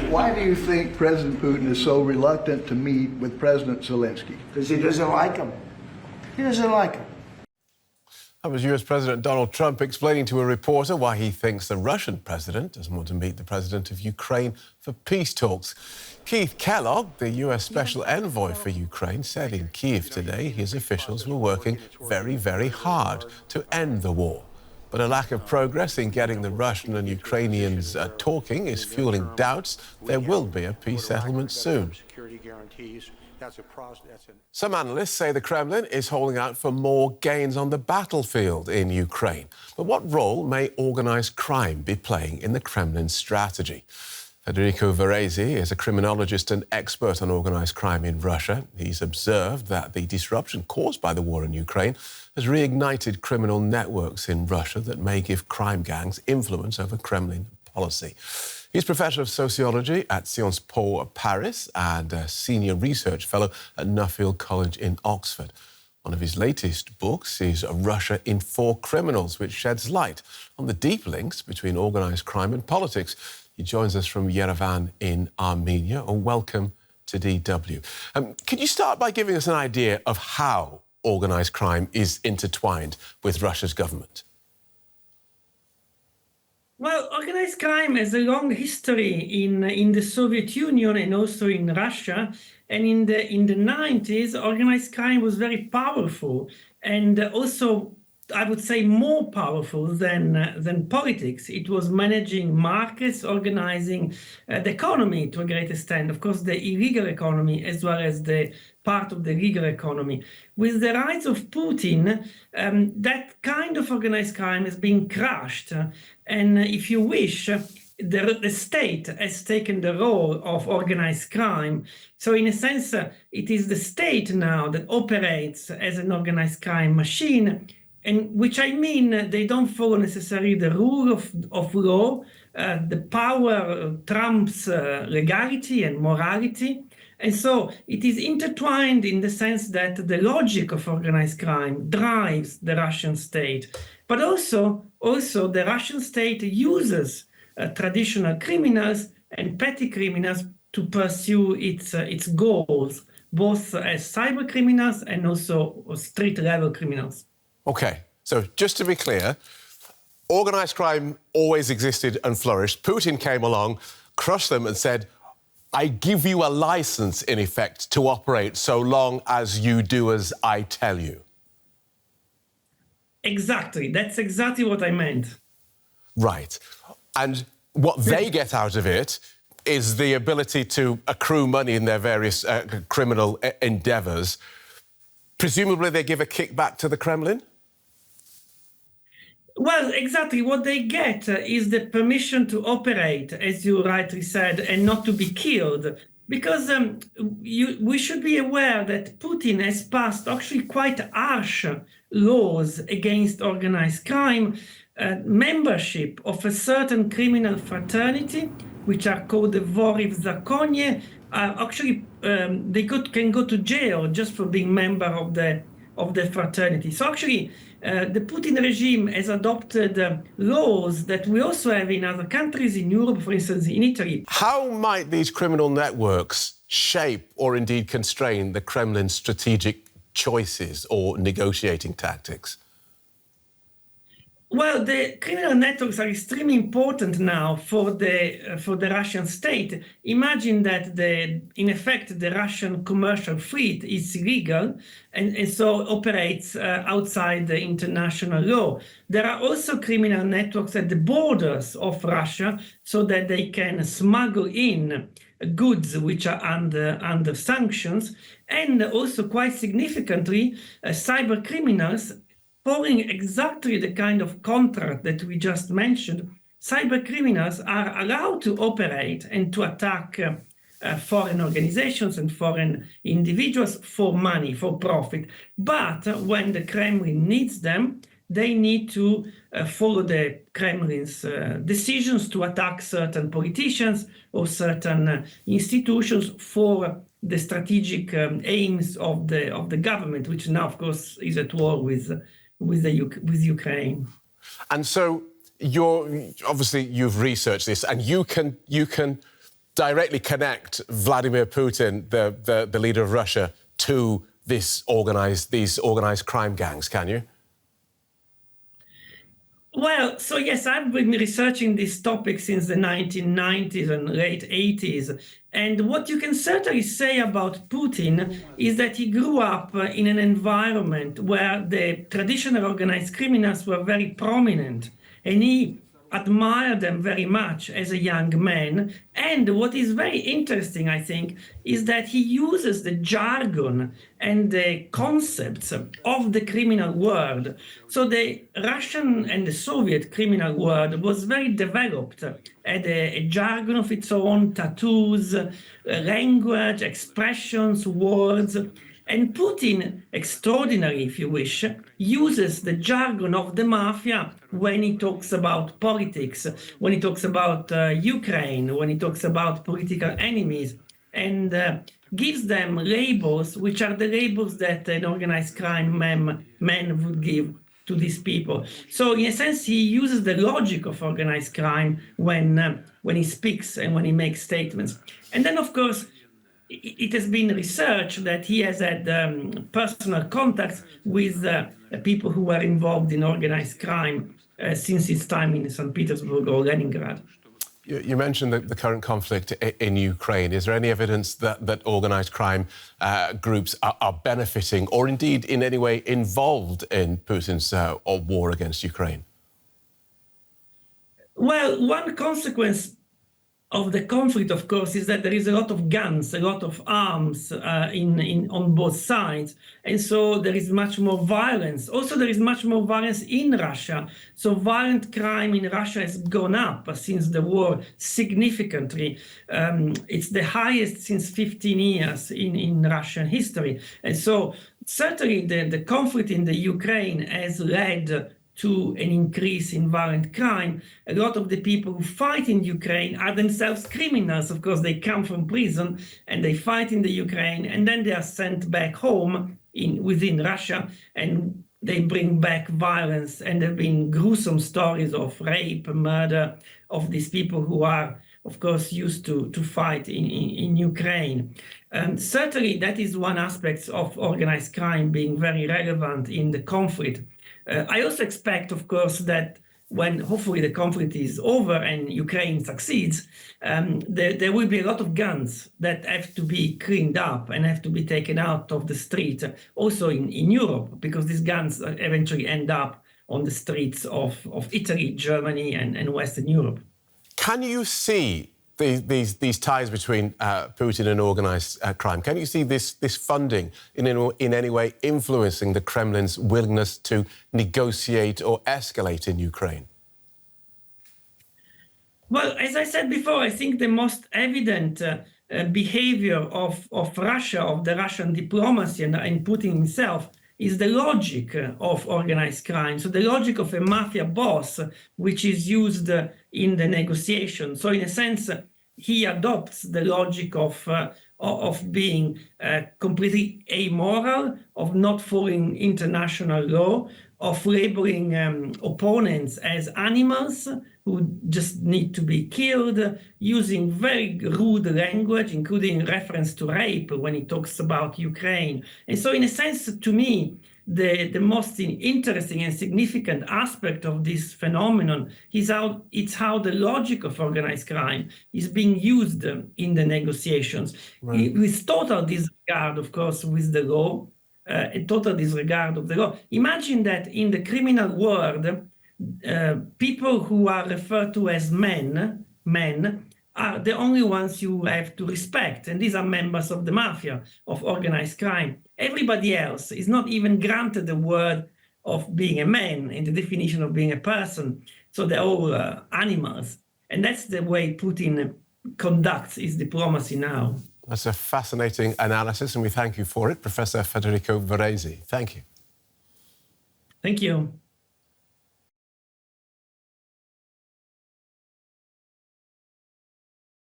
Why do you think President Putin is so reluctant to meet with President Zelensky? Because he doesn't like him. He doesn't like him. That was US President Donald Trump explaining to a reporter why he thinks the Russian president doesn't want to meet the president of Ukraine for peace talks. Keith Kellogg, the US Special Envoy for Ukraine, said in Kyiv today his officials were working very, very hard to end the war. But a lack of progress in getting the Russian and Ukrainians talking is fueling doubts there will be a peace settlement soon. Some analysts say the Kremlin is holding out for more gains on the battlefield in Ukraine. But what role may organised crime be playing in the Kremlin's strategy? Federico Varese is a criminologist and expert on organised crime in Russia. He's observed that the disruption caused by the war in Ukraine has reignited criminal networks in Russia that may give crime gangs influence over Kremlin policy. He's Professor of Sociology at Sciences Po Paris and a Senior Research Fellow at Nuffield College in Oxford. One of his latest books is Russia in 4 Criminals, which sheds light on the deep links between organised crime and politics. He joins us from Yerevan in Armenia. Welcome to DW. Could you start by giving us an idea of how organised crime is intertwined with Russia's government? Well, organized crime has a long history in the Soviet Union and also in Russia. And in the 90s, organized crime was very powerful and also, I would say, more powerful than politics. It was managing markets, organizing the economy to a great extent, of course, the illegal economy as well as the part of the legal economy. With the rise of Putin, that kind of organized crime has been crushed. And if you wish, the state has taken the role of organized crime. So in a sense, it is the state now that operates as an organized crime machine, and which I mean, they don't follow necessarily the rule of law. The power trumps legality and morality. And so it is intertwined in the sense that the logic of organized crime drives the Russian state. But also the Russian state uses traditional criminals and petty criminals to pursue its goals, both as cyber criminals and also street-level criminals. OK, so just to be clear, organised crime always existed and flourished. Putin came along, crushed them and said, I give you a licence, in effect, to operate so long as you do as I tell you. Exactly. That's exactly what I meant. Right. And what they get out of it is the ability to accrue money in their various criminal endeavours. Presumably they give a kickback to the Kremlin? Well, exactly. What they get is the permission to operate, as you rightly said, and not to be killed. Because we should be aware that Putin has passed actually quite harsh laws against organized crime. Membership of a certain criminal fraternity, which are called the Vori v Zakonie, actually they can go to jail just for being member of the fraternity. So actually, the Putin regime has adopted laws that we also have in other countries, in Europe, for instance, in Italy. How might these criminal networks shape or indeed constrain the Kremlin's strategic choices or negotiating tactics? Well, the criminal networks are extremely important now for the Russian state. Imagine that in effect, the Russian commercial fleet is illegal and so operates outside the international law. There are also criminal networks at the borders of Russia so that they can smuggle in goods which are under sanctions, and also quite significantly, cyber criminals following exactly the kind of contract that we just mentioned. Cyber criminals are allowed to operate and to attack foreign organizations and foreign individuals for money, for profit. But when the Kremlin needs them, they need to follow the Kremlin's decisions to attack certain politicians or certain institutions for the strategic aims of the government, which now, of course, is at war with Ukraine. And so you've researched this, and you can directly connect Vladimir Putin, the leader of Russia, to these organised crime gangs, can you? Well, so yes, I've been researching this topic since the 1990s and late 80s. And what you can certainly say about Putin is that he grew up in an environment where the traditional organized criminals were very prominent. And he admired them very much as a young man. And what is very interesting, I think, is that he uses the jargon and the concepts of the criminal world. So the Russian and the Soviet criminal world was very developed, had a jargon of its own, tattoos, language, expressions, words. And Putin, extraordinary if you wish, uses the jargon of the mafia when he talks about politics, when he talks about Ukraine, when he talks about political enemies, and gives them labels, which are the labels that an organized crime man would give to these people. So in a sense, he uses the logic of organized crime when he speaks and when he makes statements. And then, of course, it has been researched that he has had personal contacts with people who were involved in organized crime since his time in St. Petersburg or Leningrad. You mentioned the current conflict in Ukraine. Is there any evidence that organised crime groups are benefiting or indeed in any way involved in Putin's war against Ukraine? Well, one consequence of the conflict, of course, is that there is a lot of guns, a lot of arms on both sides. And so there is much more violence. Also, there is much more violence in Russia. So violent crime in Russia has gone up since the war significantly. It's the highest since 15 years in Russian history. And so certainly the conflict in the Ukraine has led to an increase in violent crime. A lot of the people who fight in Ukraine are themselves criminals. Of course, they come from prison and they fight in the Ukraine, and then they are sent back home within Russia, and they bring back violence. And there have been gruesome stories of rape, murder of these people who are, of course, used to fight in Ukraine. And certainly that is one aspect of organized crime being very relevant in the conflict. I also expect, of course, that when hopefully the conflict is over and Ukraine succeeds, there will be a lot of guns that have to be cleaned up and have to be taken out of the street, also in Europe, because these guns eventually end up on the streets of Italy, Germany, and Western Europe. Can you see these ties between Putin and organised crime? Can you see this funding in any way influencing the Kremlin's willingness to negotiate or escalate in Ukraine? Well, as I said before, I think the most evident behavior of Russia, of the Russian diplomacy and Putin himself, is the logic of organized crime. So the logic of a mafia boss, which is used in the negotiation. So in a sense, he adopts the logic of being completely amoral, of not following international law, of labeling opponents as animals who just need to be killed, using very rude language, including reference to rape when he talks about Ukraine. And so in a sense, to me, the most interesting and significant aspect of this phenomenon is how the logic of organized crime is being used in the negotiations, right, with total disregard, of course, with the law, a total disregard of the law. Imagine that in the criminal world, people who are referred to as men are the only ones you have to respect. And these are members of the mafia, of organized crime. Everybody else is not even granted the word of being a man in the definition of being a person. So they're all animals. And that's the way Putin conducts his diplomacy now. That's a fascinating analysis, and we thank you for it, Professor Federico Varese. Thank you. Thank you.